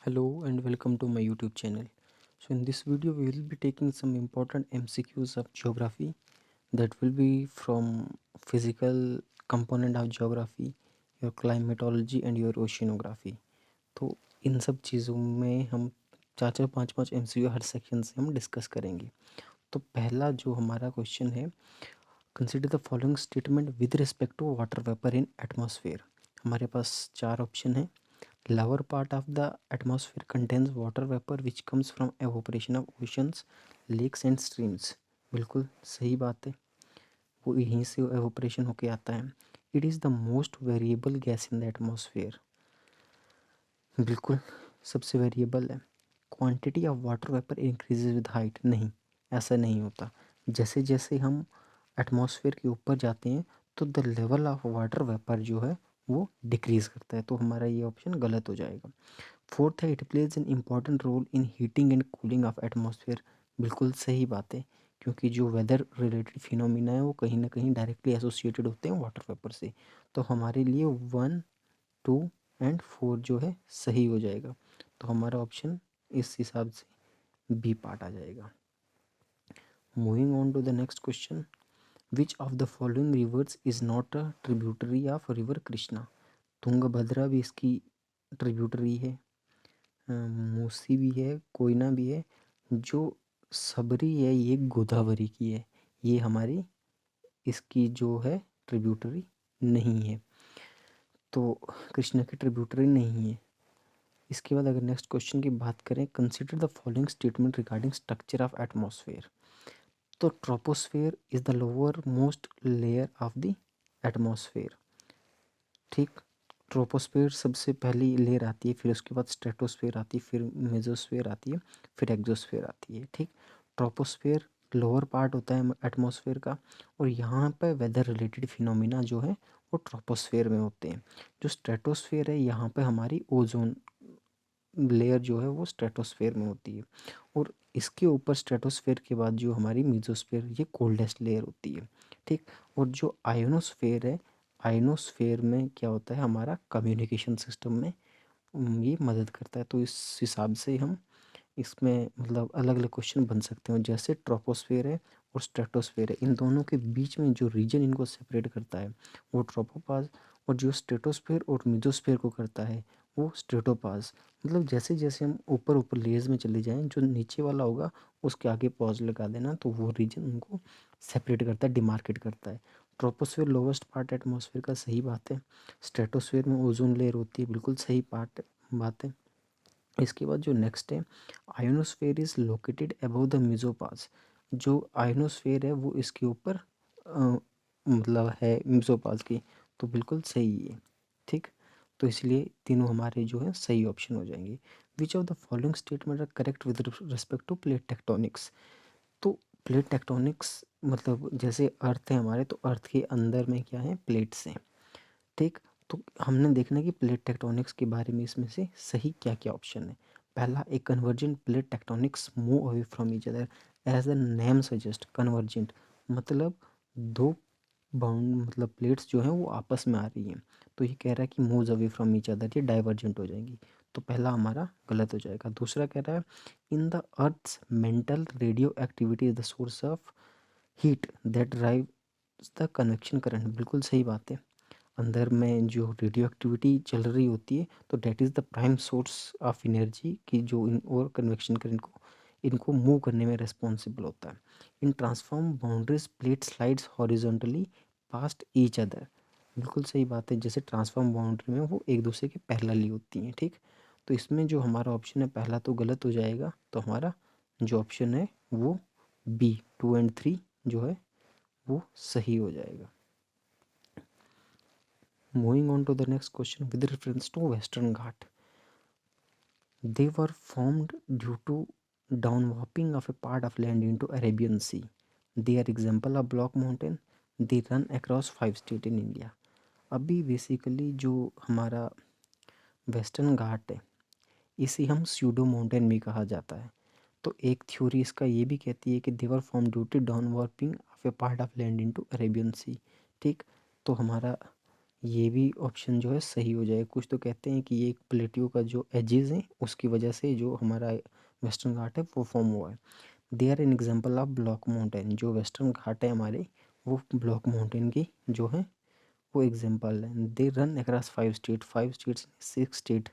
Hello and welcome to my YouTube channel. So in this video we will be taking some important MCQs of geography that will be from physical component of geography, your climatology and your oceanography. तो इन सब चीज़ों में हम चार चार पाँच पाँच MCQ हर section से हम डिस्कस करेंगे। तो पहला जो हमारा क्वेश्चन है, consider the following statement with respect to water vapour in atmosphere. हमारे पास चार ऑप्शन है। Lower part of the atmosphere contains water vapor which comes from evaporation of oceans, lakes and streams. बिल्कुल सही बात है, वो यहीं से evaporation होके आता है. It is the most variable gas in the atmosphere. बिल्कुल सबसे वेरिएबल है. Quantity of water vapour increases with height. नहीं, ऐसा नहीं होता. जैसे जैसे हम एटमॉस्फेयर के ऊपर जाते हैं तो the level of water vapour जो है वो डिक्रीज़ करता है. तो हमारा ये ऑप्शन गलत हो जाएगा. फोर्थ है, it plays an important role in heating and cooling of atmosphere. बिल्कुल सही बात है, क्योंकि जो वेदर रिलेटेड फिनोमिना है वो कहीं ना कहीं डायरेक्टली एसोसिएटेड होते हैं वाटर वेपर से. तो हमारे लिए 1, 2 एंड 4 जो है सही हो जाएगा. तो हमारा ऑप्शन इस हिसाब से बी पार्ट आ जाएगा. Moving on to the next question, which of the following rivers is not a tributary of river Krishna. Tungabhadra भी इसकी ट्रिब्यूटरी है, मूसी भी है, कोयना भी है. जो सबरी है ये गोदावरी की है, ये हमारी इसकी जो है ट्रिब्यूटरी नहीं है. तो कृष्णा की ट्रिब्यूटरी नहीं है. इसके बाद अगर नेक्स्ट क्वेश्चन की बात करें, consider the following statement regarding structure of atmosphere. तो troposphere is the lower most layer of the atmosphere. ठीक, ट्रोपोस्फेयर सबसे पहली लेयर आती है, फिर उसके बाद स्ट्रेटोस्फेयर आती है, फिर मेजोस्फेयर आती है, फिर एक्सोस्फेयर आती है. ठीक, ट्रोपोस्फेयर लोअर पार्ट होता है एटमॉस्फेयर का, और यहाँ पर वेदर रिलेटेड फिनोमिना जो है वो ट्रोपोस्फेयर में होते हैं. जो स्ट्रेटोस्फेयर है यहाँ पे हमारी ओजोन लेयर जो है वो स्ट्रेटोस्फेयर में होती है, और इसके ऊपर स्ट्रेटोस्फेयर के बाद जो हमारी मीजोस्फेयर, ये कोल्डेस्ट लेयर होती है. ठीक, और जो आयोनोस्फेयर है, आयोनोस्फेयर में क्या होता है, हमारा कम्युनिकेशन सिस्टम में ये मदद करता है. तो इस हिसाब से हम इसमें मतलब अलग अलग क्वेश्चन बन सकते हैं. जैसे ट्रोपोस्फेयर है और स्ट्रेटोस्फेयर है, इन दोनों के बीच में जो रीजन इनको सेपरेट करता है वो ट्रोपोपाज, और जो स्ट्रेटोस्फेयर और मिजोस्फेयर को करता है वो स्ट्रेटोपाज. मतलब जैसे जैसे हम ऊपर ऊपर लेयर्स में चले जाएं, जो नीचे वाला होगा उसके आगे पॉज लगा देना, तो वो रीजन उनको सेपरेट करता है, डिमार्केट करता है. ट्रोपोस्फेयर लोवेस्ट पार्ट एटमॉस्फेयर का, सही बात है. स्ट्रेटोस्फेयर में ओजोन लेयर होती है, बिल्कुल सही पार्ट बात है. इसके बाद जो नेक्स्ट है, ionosphere is located above the mesopause. जो आयोनोस्फेयर है वो इसके ऊपर मतलब है मिजोपाज की, तो बिल्कुल सही है. ठीक, तो इसलिए तीनों हमारे जो है सही ऑप्शन हो जाएंगे. Which of the following statement are correct with respect to plate tectonics. तो प्लेट टेक्टोनिक्स मतलब जैसे अर्थ है हमारे, तो अर्थ के अंदर में क्या है, प्लेट्स हैं. ठीक, तो हमने देखना कि प्लेट टेक्टोनिक्स के बारे में इसमें से सही क्या क्या ऑप्शन है. पहला, एक convergent plate tectonics move away from each other. As the name suggest, convergent मतलब दो बाउंड मतलब प्लेट्स जो हैं वो आपस में आ रही हैं, तो ये कह रहा है कि moves away from each other, ये डाइवर्जेंट हो जाएंगी. तो पहला हमारा गलत हो जाएगा. दूसरा कह रहा है, in the earth's mantle radioactivity is the source of heat that drives the convection current. बिल्कुल सही बात है. अंदर में जो रेडियो एक्टिविटी चल रही होती है, तो that is the prime source of energy की जो इन और कन्वेक्शन करंट को इनको मूव करने में रिस्पॉन्सिबल होता है. In transform boundaries plate slides horizontally past each other. बिल्कुल सही बात है. जैसे ट्रांसफॉर्म बाउंड्री में वो एक दूसरे के पैरेलल होती हैं. ठीक, तो इसमें जो हमारा ऑप्शन है पहला तो गलत हो जाएगा. तो हमारा जो ऑप्शन है वो बी 2 एंड 3 जो है वो सही हो जाएगा. Moving on to the next question with reference to Western Ghat. They were formed due to downwarping of a part of land into Arabian Sea. They are example of block mountain. They run across 5 states in India. अभी basically जो हमारा western Ghat है इसे हम pseudo mountain भी कहा जाता है. तो एक थ्योरी इसका ये भी कहती है कि they were form due to down warping of a part of land into Arabian sea. ठीक, तो हमारा ये भी ऑप्शन जो है सही हो जाएगा। कुछ तो कहते हैं कि ये एक प्लेट्यू का जो एजेस हैं उसकी वजह से जो हमारा वेस्टर्न घाट है वो फॉर्म हुआ है। They are an example of block mountain, जो वेस्टर्न घाट है हमारे वो ब्लॉक माउंटेन की जो है वो एग्जाम्पल है। They run across 5 state, 5 states 6 state,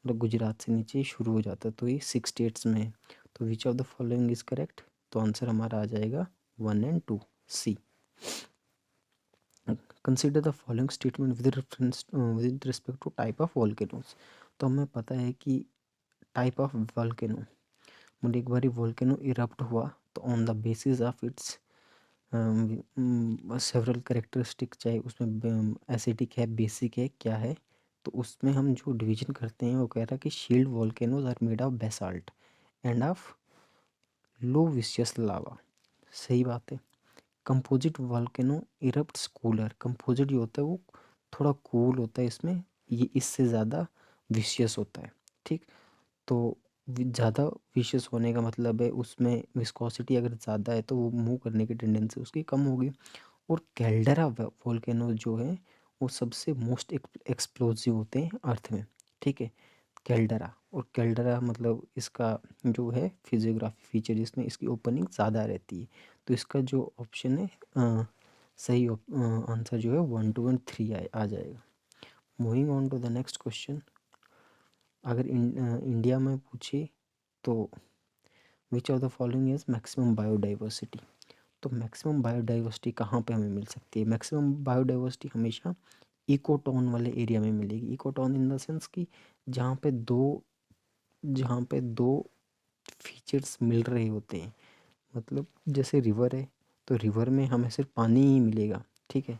मतलब गुजरात से नीचे शुरू हो जाता है तो ये 6 स्टेट्स में है। तो which of the following is correct, तो आंसर हमारा आ जाएगा 1 and 2 C. Consider the following statement with reference with respect to type of volcanoes. तो हमें पता है कि टाइप ऑफ वॉल्केनो, मुझे एक बार वॉल्केनो इरप्ट हुआ तो on the basis of its several characteristic, चाहे उसमें एसिडिक है बेसिक है क्या है, तो उसमें हम जो डिवीजन करते हैं वो कह रहा है कि shield volcanoes are made of basalt and of low विशियस लावा। सही बात है। Composite volcano erupts cooler, composite जो होता है वो थोड़ा कूल होता है, इसमें ये इससे ज़्यादा विशियस होता है। ठीक, तो ज़्यादा विशियस होने का मतलब है उसमें विस्कोसिटी अगर ज़्यादा है तो वो मूव करने की टेंडेंसी उसकी कम होगी। और कैल्डेरा वोल्केनो जो है वो सबसे मोस्ट एक्सप्लोसिव होते हैं अर्थ में। ठीक है, कैल्डेरा, और कैल्डेरा मतलब इसका जो है फिजियोग्राफी फीचर जिसमें इसकी ओपनिंग ज़्यादा रहती है। तो इसका जो ऑप्शन है सही आंसर जो है 1 2 एंड 3 आ जाएगा। Moving on to the next question. अगर इंडिया में पूछे तो which of the following is maximum biodiversity. तो मैक्सिमम बायोडाइवर्सिटी कहाँ पे हमें मिल सकती है? मैक्सिमम बायोडाइवर्सिटी हमेशा इकोटोन वाले एरिया में मिलेगी। इकोटोन इन द सेंस कि जहाँ पे दो फीचर्स मिल रहे होते हैं, मतलब जैसे रिवर है तो रिवर में हमें सिर्फ पानी ही मिलेगा। ठीक है,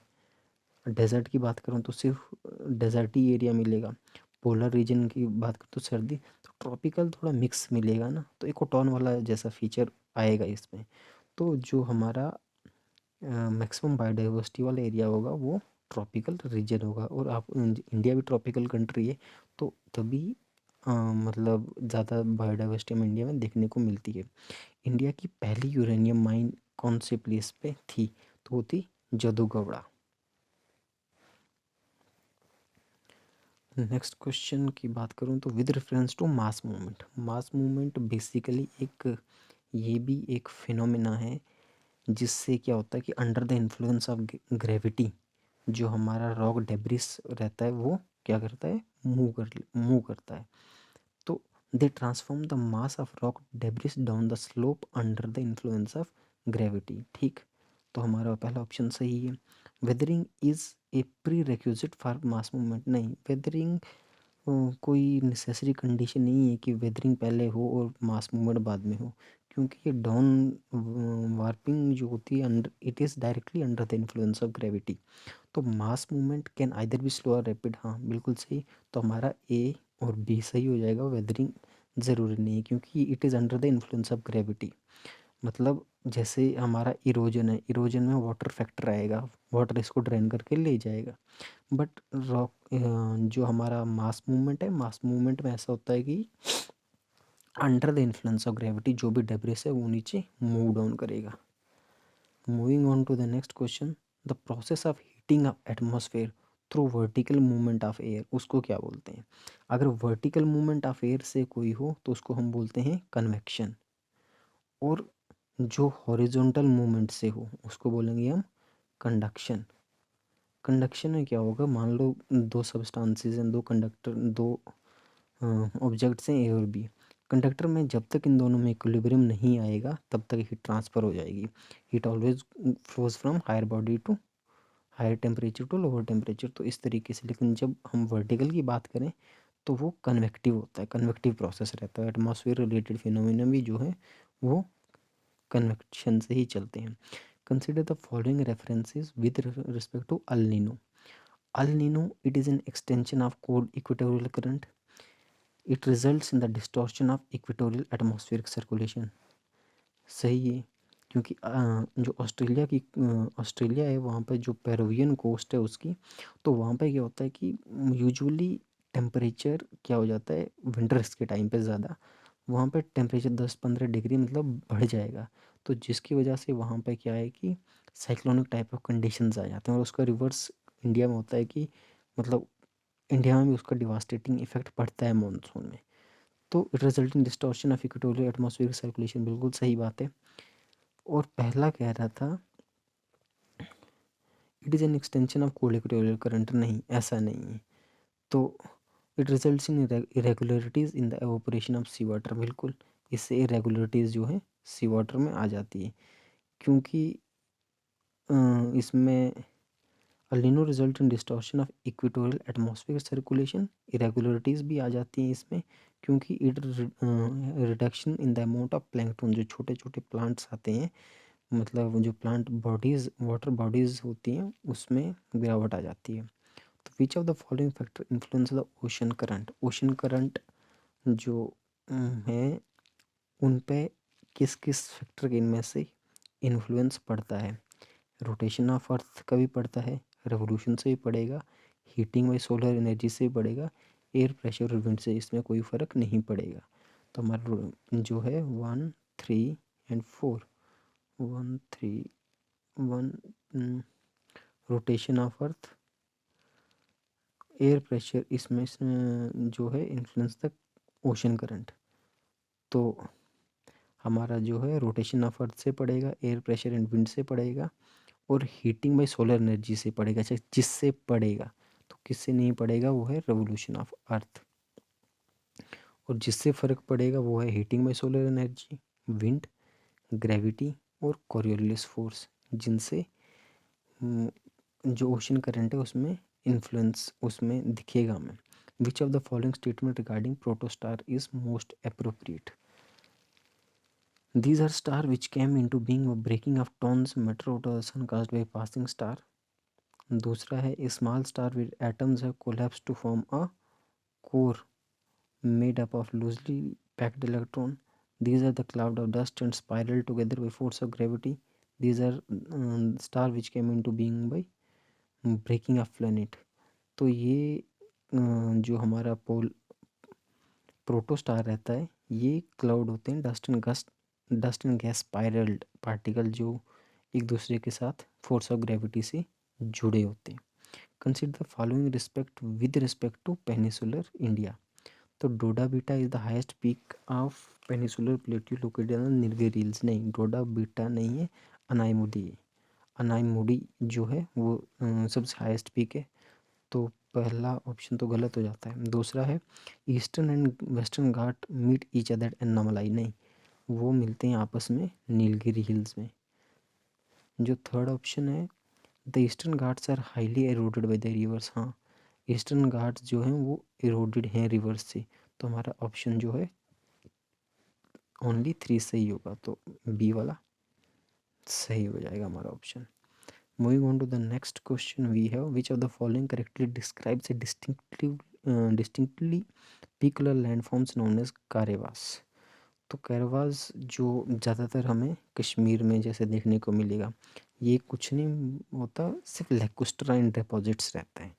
डेजर्ट की बात करूँ तो सिर्फ डेजर्ट ही एरिया मिलेगा। पोलर रीजन की बात करूँ तो सर्दी, तो ट्रॉपिकल थोड़ा मिक्स मिलेगा ना, तो इकोटोन वाला जैसा फीचर आएगा इसमें। तो जो हमारा मैक्सिमम बायोडाइवर्सिटी वाला एरिया होगा वो ट्रॉपिकल रीजन होगा। और आप इंडिया भी ट्रॉपिकल कंट्री है तो तभी मतलब ज़्यादा बायोडाइवर्सिटी में इंडिया में देखने को मिलती है। इंडिया की पहली यूरेनियम माइन कौन से प्लेस पे थी? तो वो थी जदोगवड़ा। नेक्स्ट क्वेश्चन की बात करूँ तो with reference to mass movement. Mass movement basically एक, ये भी एक फिनोमेना है जिससे क्या होता है कि under the influence of gravity जो हमारा रॉक डेब्रिस रहता है वो क्या करता है, मूव करता है। तो they transform the mass of rock debris down the slope under the influence of gravity. ठीक, तो हमारा पहला ऑप्शन सही है। Weathering is a pre requisite for mass movement, नहीं, वेदरिंग कोई नेसेसरी कंडीशन नहीं है कि वेदरिंग पहले हो और मास मूवमेंट बाद में हो, क्योंकि ये डाउन वार्पिंग जो होती है under, it is directly under the influence of gravity. तो mass movement can either be slow और रैपिड, हाँ बिल्कुल सही। तो हमारा ए और बी सही हो जाएगा। वेदरिंग ज़रूरी नहीं है क्योंकि it is under the influence of gravity. मतलब जैसे हमारा इरोजन है, इरोजन में वाटर फैक्टर आएगा, वाटर इसको ड्रेन करके ले जाएगा। बट रॉक जो हमारा मास मूवमेंट है, मास मूवमेंट में ऐसा होता है कि under the influence of gravity जो भी डेब्रिस है वो नीचे मूव डाउन करेगा। Moving on to the next question. The process of heating of atmosphere through vertical movement of air, उसको क्या बोलते हैं? अगर वर्टिकल मूवमेंट ऑफ एयर से कोई हो तो उसको हम बोलते हैं कन्वेक्शन, और जो हॉरिजॉन्टल मूवमेंट से हो उसको बोलेंगे हम कंडक्शन। कंडक्शन में क्या होगा, मान लो दो सब्सटेंसेस हैं, दो कंडक्टर, दो ऑब्जेक्ट्स हैं ए और बी। कंडक्टर में जब तक इन दोनों में इक्विलिब्रियम नहीं आएगा तब तक हीट ट्रांसफ़र हो जाएगी। Heat always flows from higher body to higher temperature to lower temperature, तो इस तरीके से। लेकिन जब हम वर्टिकल की बात करें तो वो कन्वेक्टिव होता है, कन्वेक्टिव प्रोसेस रहता है। एटमॉस्फेयर रिलेटेड फिनोमिना भी जो है वो कन्वेक्शन से ही चलते हैं। Consider the following references with respect to El Nino. El Nino, it is an extension of cold equatorial current, it results in the distortion of equatorial atmospheric circulation. सही है, क्योंकि जो ऑस्ट्रेलिया है वहाँ पे जो पेरुवियन कोस्ट है उसकी, तो वहाँ पे क्या होता है कि यूजुअली टेम्परेचर क्या हो जाता है विंटर्स के टाइम पे ज़्यादा, वहाँ पे टेम्परेचर 10-15 डिग्री मतलब बढ़ जाएगा। तो जिसकी वजह से वहाँ पे क्या है कि साइक्लोनिक टाइप ऑफ कंडीशंस आ जाते हैं और उसका रिवर्स इंडिया में होता है कि मतलब इंडिया में भी उसका डिवास्टेटिंग इफेक्ट पड़ता है मानसून में। तो it result in distortion of equatorial atmospheric circulation, बिल्कुल सही बात है। और पहला कह रहा था it is an extension of cold equatorial current, नहीं ऐसा नहीं है। तो it results in irregularities in the evaporation of sea water, बिल्कुल इससे इरेगुलरिटीज़ जो है सी वाटर में आ जाती है, क्योंकि इसमें El Niño result in distortion of equatorial atmospheric circulation, irregularities भी आ जाती हैं इसमें, क्योंकि it reduction in the amount of plankton, जो छोटे छोटे प्लांट्स आते हैं, मतलब जो प्लांट बॉडीज़ वाटर बॉडीज़ होती हैं उसमें गिरावट आ जाती है। तो which of the following factor influence the ocean current, ocean current जो है उन पे किस किस फैक्टर के इनमें से इन्फ्लुएंस पड़ता है। रोटेशन ऑफ अर्थ का भी पड़ता है, रेवोल्यूशन से भी पड़ेगा, हीटिंग बाई सोलर एनर्जी से भी पड़ेगा, एयर प्रेशर और विंड से इसमें कोई फ़र्क नहीं पड़ेगा। तो हमारा जो है 1 3 and 4, 1 3 1 rotation of earth, air pressure, इसमें जो है इन्फ्लुएंस द ओशन करंट। तो हमारा जो है रोटेशन ऑफ अर्थ से पड़ेगा, एयर प्रेशर एंड विंड से पड़ेगा, और हीटिंग बाई सोलर एनर्जी से पड़ेगा। अच्छा, जिससे पड़ेगा, तो किससे नहीं पड़ेगा, वो है रेवोल्यूशन ऑफ अर्थ। और जिससे फ़र्क पड़ेगा वो है heating by solar energy, wind, gravity और कोरियोलिस फोर्स, जिनसे जो ओशन करंट है उसमें इन्फ्लुएंस उसमें दिखेगा हमें। विच of the following statement regarding protostar is most appropriate. These are stars which came into being by breaking of tons matter out of the sun caused by passing star. दूसरा है a small star with atoms have collapsed to form a core made up of loosely packed electron. These are the cloud of dust and spiral together by force of gravity. These are star which came into being by breaking of planet. तो ये जो हमारा protostar रहता है, ये cloud होते हैं dust and gas स्पाइरल्ड particle, जो एक दूसरे के साथ फोर्स ऑफ ग्रेविटी से जुड़े होते हैं। Consider the following respect with respect to peninsular India. तो Dodda Betta is the highest peak of peninsular plateau located on Nilgiri hills, नहीं डोडा बीटा नहीं है, अनाईमुडी है। अनाईमुडी जो है वो सबसे हाईएस्ट पीक है। तो पहला ऑप्शन तो गलत हो जाता है। दूसरा है eastern and western Ghat meet each other and नमलाई, नहीं वो मिलते हैं आपस में नीलगिरी हिल्स में। जो थर्ड ऑप्शन है the eastern Ghats are highly eroded by the rivers, हाँ ईस्टर्न घाट्स जो हैं वो एरोडेड हैं रिवर्स से। तो हमारा ऑप्शन जो है ओनली 3 सही होगा, तो बी वाला सही हो जाएगा हमारा option. Moving on to the next question, we have which of the following correctly describes a distinctly peculiar landforms known as कारेवास। तो कैरवास जो ज़्यादातर हमें कश्मीर में जैसे देखने को मिलेगा, ये कुछ नहीं होता, सिर्फ लेकुस्टराइन डिपॉजिट्स रहता है,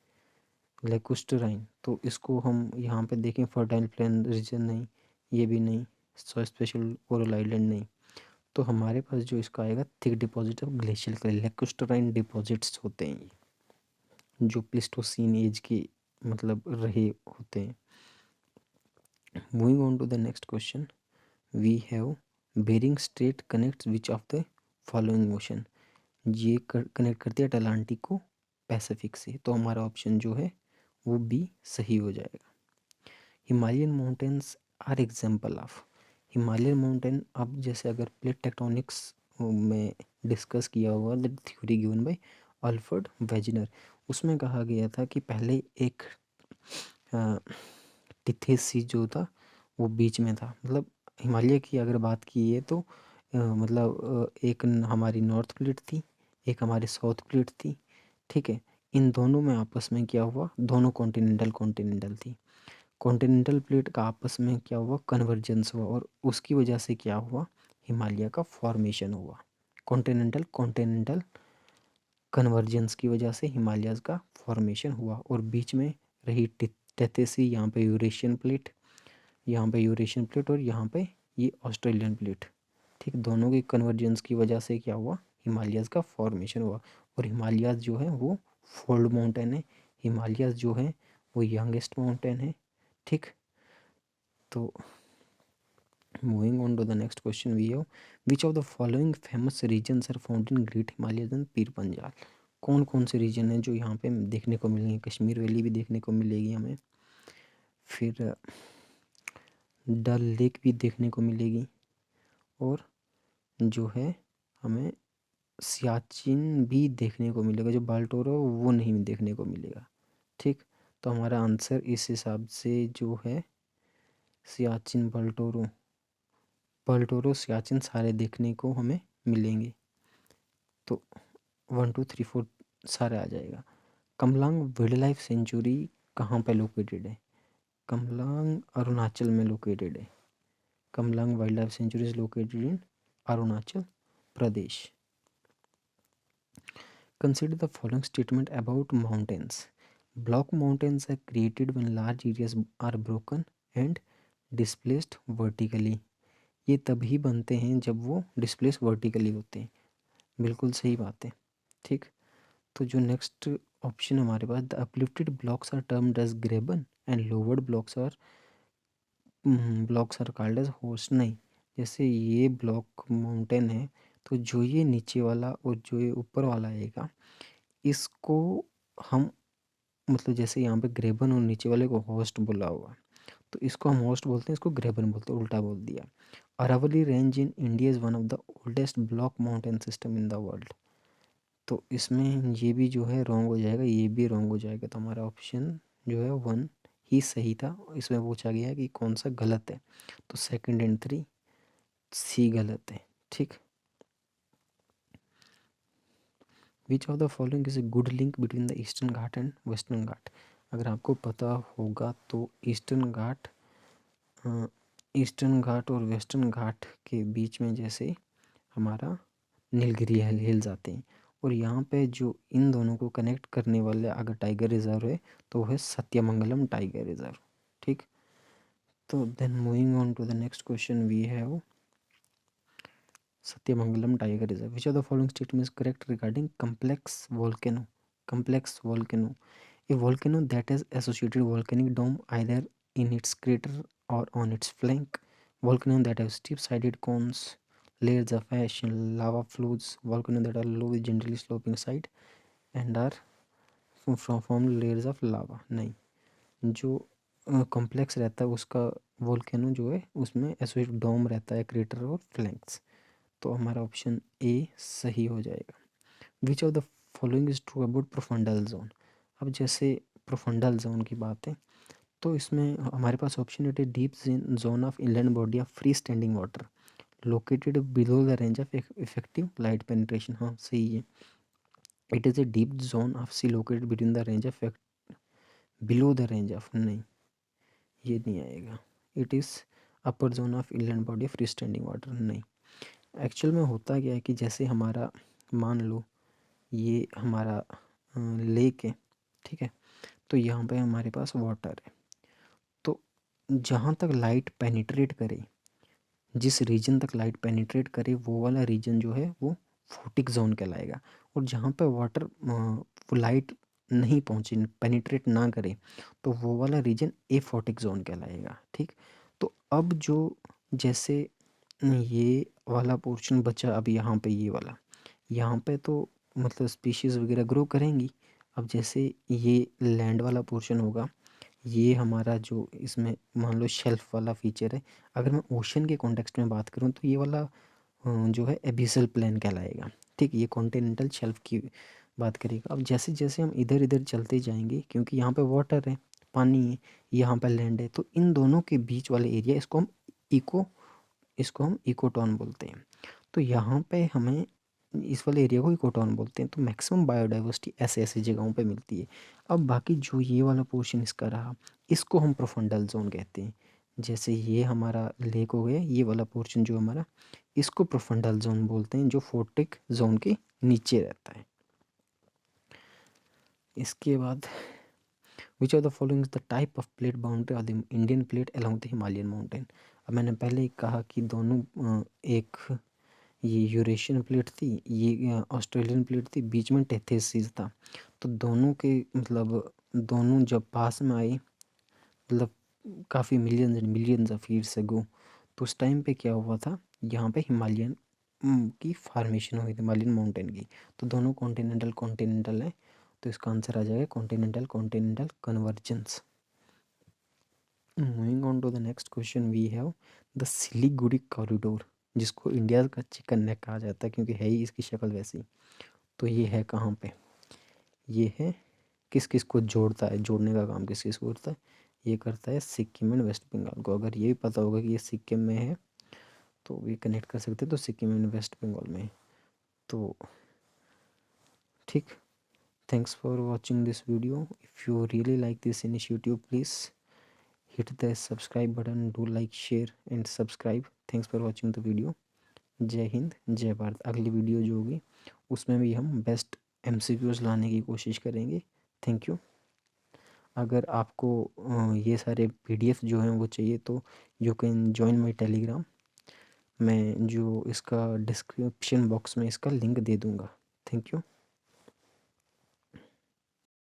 लेकुस्टराइन। तो इसको हम यहाँ पे देखें फर्टाइल प्लेन रीजन नहीं, ये भी नहीं, सो स्पेशल कोरल आइलैंड नहीं। तो हमारे पास जो इसका आएगा thick deposit of glacial clay, lacustrine deposits होते हैं ये, जो प्लिस्टोसीन एज के मतलब रहे होते हैं। Moving on to the next question, we have Bering strait connects which of the following ocean. ये कनेक्ट करती है अटलांटिक को पैसिफिक से, तो हमारा ऑप्शन जो है वो बी सही हो जाएगा। Himalayan mountains are example of, Himalayan mountain, अब जैसे अगर प्लेट टेक्टोनिक्स में डिस्कस किया हुआ the theory given by Alfred Wegener, उसमें कहा गया था कि पहले एक टिथेसी जो था वो बीच में था, मतलब हिमालय की अगर बात की है तो मतलब एक हमारी नॉर्थ प्लेट थी, एक हमारी साउथ प्लेट थी, ठीक है। इन दोनों में आपस में क्या हुआ, दोनों कॉन्टिनेंटल थी, कॉन्टिनेंटल प्लेट का आपस में क्या हुआ, कन्वर्जेंस हुआ, और उसकी वजह से क्या हुआ, हिमालय का फॉर्मेशन हुआ। कॉन्टिनेंटल कन्वर्जेंस की वजह से हिमालयाज़ का फॉर्मेशन हुआ, और बीच में रही टेथेसी, यहाँ पे यूरेशियन प्लेट, यहाँ पे यूरेशियन प्लेट, और यहाँ पे ये ऑस्ट्रेलियन प्लेट, ठीक, दोनों के कन्वर्जेंस की वजह से क्या हुआ, हिमालयाज़ का फॉर्मेशन हुआ, और हिमालयाज़ जो है वो फोल्ड माउंटेन है, हिमालयस जो है वो यंगेस्ट माउंटेन है। ठीक, तो moving on to the next question we have, which of the following famous regions are found in great Himalayas and Pir Panjal. कौन कौन से रीजन हैं जो यहाँ पे देखने को मिलेंगे? कश्मीर वैली भी देखने को मिलेगी हमें, फिर डल लेक भी देखने को मिलेगी, और जो है हमें सियाचिन भी देखने को मिलेगा, जो बाल्टोरो वो नहीं देखने को मिलेगा। ठीक, तो हमारा आंसर इस हिसाब से जो है सियाचिन, बाल्टोरो सियाचिन सारे देखने को हमें मिलेंगे। तो 1 2 3 4 सारे आ जाएगा। कमलांग वाइल्ड लाइफ सेंचुरी कहाँ पे लोकेटेड है? कमलांग अरुणाचल में लोकेटेड है। Kamalang wild life sanctuary is located in Arunachal Pradesh. Consider the following statement about mountains. Block mountains are created when large areas are broken and displaced vertically. ये तभी बनते हैं जब वो डिस्प्लेस वर्टिकली होते हैं। बिल्कुल सही बात है। ठीक, तो जो नेक्स्ट ऑप्शन हमारे पास, the uplifted blocks are termed as graben and lowered blocks are called as horst. नहीं, जैसे ये ब्लॉक माउंटेन है तो जो ये नीचे वाला और जो ये ऊपर वाला आएगा इसको हम, मतलब जैसे यहाँ पे ग्रेबन और नीचे वाले को होस्ट बोला हुआ, तो इसको हम होस्ट बोलते हैं, इसको ग्रेबन बोलते हैं, उल्टा बोल दिया। Aravalli range in India is one of the oldest block mountain system in the world. तो इसमें ये भी जो है रॉन्ग हो जाएगा, ये भी रॉन्ग हो जाएगा, तो हमारा ऑप्शन जो है 1 ही सही था। इसमें पूछा गया है कि कौन सा गलत है, तो 2 एंड 3 सी गलत है। ठीक, which of the following is a good link between the eastern Ghat and western Ghat. अगर आपको पता होगा तो ईस्टर्न घाट और वेस्टर्न घाट के बीच में जैसे हमारा नीलगिरी हिल्स आते हैं, और यहाँ पे जो इन दोनों को कनेक्ट करने वाले अगर टाइगर रिजर्व है तो वो है सत्यमंगलम टाइगर रिजर्व। ठीक, तो then moving on to the next question we have Sathyamangalam tiger reserve. Which of the following statement is correct regarding complex volcano? Complex volcano, a volcano that has associated volcanic dome either in its crater or on its flank. Volcano that have steep-sided cones, layers of ash and lava flows. Volcano that are low with gently sloping side and are from layers of lava. नहीं, जो complex रहता है उसका volcano जो है उसमें associated डोम रहता है, क्रेटर और फ्लैंक्स। तो हमारा ऑप्शन ए सही हो जाएगा। विच of the following is true about profundal zone. अब जैसे प्रोफंडल जोन की बात है तो इसमें हमारे पास ऑप्शन है deep zone of inland body of free standing water located below the range of effective light penetration. हाँ सही है, it is a deep zone of sea located between the range of below the range of, नहीं ये नहीं आएगा। It is upper zone of inland body free standing water, नहीं। Actual में होता क्या है कि जैसे हमारा मान लो ये हमारा लेक है, ठीक है, तो यहाँ पे हमारे पास वाटर है, तो जहाँ तक लाइट पेनिट्रेट करे, जिस रीजन तक लाइट पेनिट्रेट करे वो वाला रीजन जो है वो फोटिक जोन कहलाएगा, और जहाँ पे वाटर वो लाइट नहीं पहुँचे, पेनिट्रेट ना करे, तो वो वाला रीजन ए फोटिक जोन कहलाएगा। ठीक, तो अब जो जैसे ये वाला पोर्शन बचा, अब यहाँ पे ये वाला, यहाँ पे तो मतलब स्पीशीज़ वगैरह ग्रो करेंगी। अब जैसे ये लैंड वाला पोर्शन होगा, ये हमारा जो इसमें मान लो शेल्फ वाला फीचर है, अगर मैं ओशन के कॉन्टेक्स्ट में बात करूँ तो ये वाला जो है एबिसल प्लेन कहलाएगा। ठीक, ये कॉन्टिनेंटल शेल्फ की बात करेगा। अब जैसे जैसे हम इधर इधर चलते जाएंगे, क्योंकि यहाँ पे वाटर है, पानी है, यहाँ पर लैंड है, तो इन दोनों के बीच वाले एरिया इसको हम इकोटोन बोलते हैं। तो यहाँ पे हमें इस वाले एरिया को इकोटोन बोलते हैं। तो मैक्सिमम बायोडाइवर्सिटी ऐसे ऐसे जगहों पे मिलती है। अब बाकी जो ये वाला पोर्शन इसका रहा, इसको हम प्रोफंडल जोन कहते हैं। जैसे ये हमारा लेक हो गया, ये वाला पोर्शन जो हमारा, इसको प्रोफंडल जोन बोलते हैं, जो फोर्टिक जोन के नीचे रहता है। इसके बाद विच of the following is the type of plate boundary of the Indian plate along the Himalayan mountain. अब मैंने पहले ही कहा कि दोनों एक ये यूरेशियन प्लेट थी, ये ऑस्ट्रेलियन प्लेट थी, बीच में टेथीस सीज था। तो दोनों के मतलब दोनों जब पास में आए, मतलब काफ़ी millions and millions of years ago, तो उस टाइम पे क्या हुआ था, यहाँ पे हिमालयन की फॉर्मेशन हुई थी, हिमालयन माउंटेन की। तो दोनों कॉन्टिनेंटल कॉन्टिनेंटल है, तो इसका आंसर आ जाएगा continental continental convergence. Moving on to the next question, we have the Siliguri corridor, जिसको इंडिया का चिकन नेक कहा जाता है क्योंकि है ही इसकी शक्ल वैसी। तो ये है कहाँ पे, ये है किस किस को जोड़ता है, जोड़ने का काम किस किस को करता है, ये करता है सिक्किम एंड वेस्ट बंगाल को। अगर ये भी पता होगा कि ये सिक्किम में है तो ये कनेक्ट कर सकते हैं, तो सिक्किम एंड वेस्ट बंगाल में है। तो ठीक, thanks for watching this video. If you really like this initiative, please hit the subscribe button, do like, share and subscribe. Thanks for watching the video. जय हिंद जय भारत। अगली वीडियो जो होगी उसमें भी हम बेस्ट एमसीक्यूज लाने की कोशिश करेंगे। Thank you. अगर आपको ये सारे पीडीएफ जो हैं वो चाहिए तो you can join my Telegram. मैं जो इसका डिस्क्रिप्शन बॉक्स में इसका लिंक दे दूँगा। Thank you.